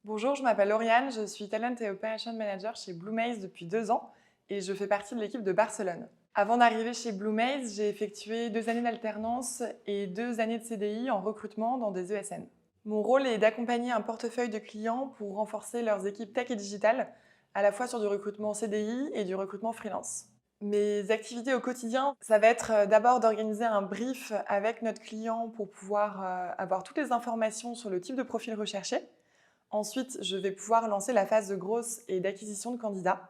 Bonjour, je m'appelle Lauriane, je suis Talent et Operation Manager chez Bluemaze depuis 2 ans et je fais partie de l'équipe de Barcelone. Avant d'arriver chez Bluemaze, j'ai effectué 2 années d'alternance et 2 années de CDI en recrutement dans des ESN. Mon rôle est d'accompagner un portefeuille de clients pour renforcer leurs équipes tech et digitales, à la fois sur du recrutement CDI et du recrutement freelance. Mes activités au quotidien, ça va être d'abord d'organiser un brief avec notre client pour pouvoir avoir toutes les informations sur le type de profil recherché. Ensuite, je vais pouvoir lancer la phase de growth et d'acquisition de candidats.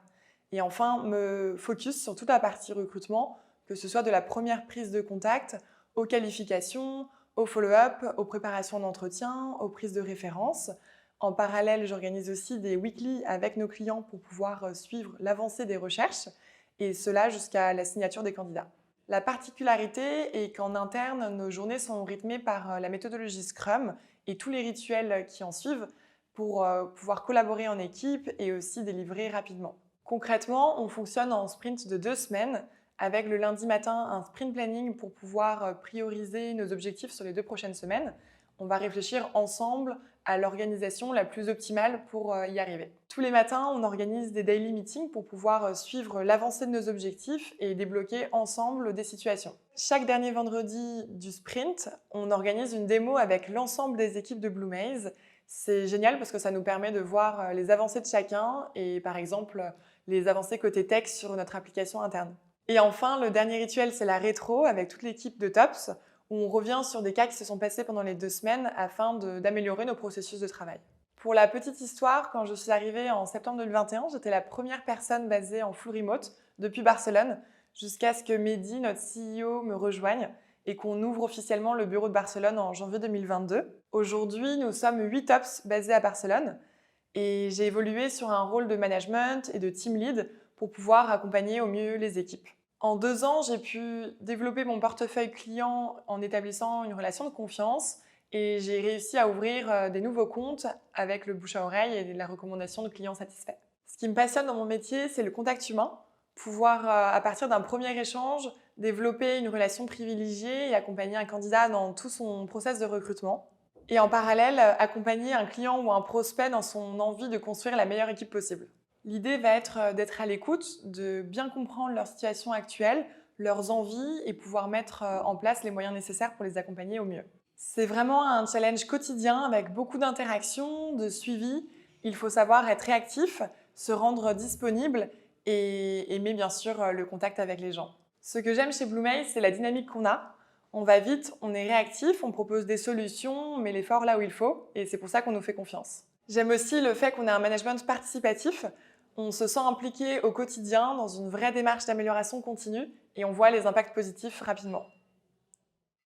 Et enfin, me focus sur toute la partie recrutement, que ce soit de la première prise de contact aux qualifications, au follow-up, aux préparations d'entretien, aux prises de référence. En parallèle, j'organise aussi des weekly avec nos clients pour pouvoir suivre l'avancée des recherches, et cela jusqu'à la signature des candidats. La particularité est qu'en interne, nos journées sont rythmées par la méthodologie Scrum et tous les rituels qui en suivent pour pouvoir collaborer en équipe et aussi délivrer rapidement. Concrètement, on fonctionne en sprint de 2 semaines avec le lundi matin un sprint planning pour pouvoir prioriser nos objectifs sur les 2 prochaines semaines. On va réfléchir ensemble à l'organisation la plus optimale pour y arriver. Tous les matins, on organise des daily meetings pour pouvoir suivre l'avancée de nos objectifs et débloquer ensemble des situations. Chaque dernier vendredi du sprint, on organise une démo avec l'ensemble des équipes de Bluemaze. C'est génial parce que ça nous permet de voir les avancées de chacun et par exemple les avancées côté tech sur notre application interne. Et enfin, le dernier rituel, c'est la rétro avec toute l'équipe de TOPS où on revient sur des cas qui se sont passés pendant les 2 semaines afin d'améliorer nos processus de travail. Pour la petite histoire, quand je suis arrivée en septembre 2021, j'étais la première personne basée en full remote depuis Barcelone jusqu'à ce que Mehdi, notre CEO, me rejoigne et qu'on ouvre officiellement le bureau de Barcelone en janvier 2022. Aujourd'hui, nous sommes 8 tops basés à Barcelone et j'ai évolué sur un rôle de management et de team lead pour pouvoir accompagner au mieux les équipes. En 2 ans, j'ai pu développer mon portefeuille client en établissant une relation de confiance et j'ai réussi à ouvrir des nouveaux comptes avec le bouche à oreille et la recommandation de clients satisfaits. Ce qui me passionne dans mon métier, c'est le contact humain, pouvoir, à partir d'un premier échange, développer une relation privilégiée et accompagner un candidat dans tout son process de recrutement. Et en parallèle, accompagner un client ou un prospect dans son envie de construire la meilleure équipe possible. L'idée va être d'être à l'écoute, de bien comprendre leur situation actuelle, leurs envies et pouvoir mettre en place les moyens nécessaires pour les accompagner au mieux. C'est vraiment un challenge quotidien avec beaucoup d'interactions, de suivi. Il faut savoir être réactif, se rendre disponible et aimer bien sûr le contact avec les gens. Ce que j'aime chez Bluemail, c'est la dynamique qu'on a. On va vite, on est réactif, on propose des solutions, on met l'effort là où il faut et c'est pour ça qu'on nous fait confiance. J'aime aussi le fait qu'on ait un management participatif. On se sent impliqué au quotidien dans une vraie démarche d'amélioration continue et on voit les impacts positifs rapidement.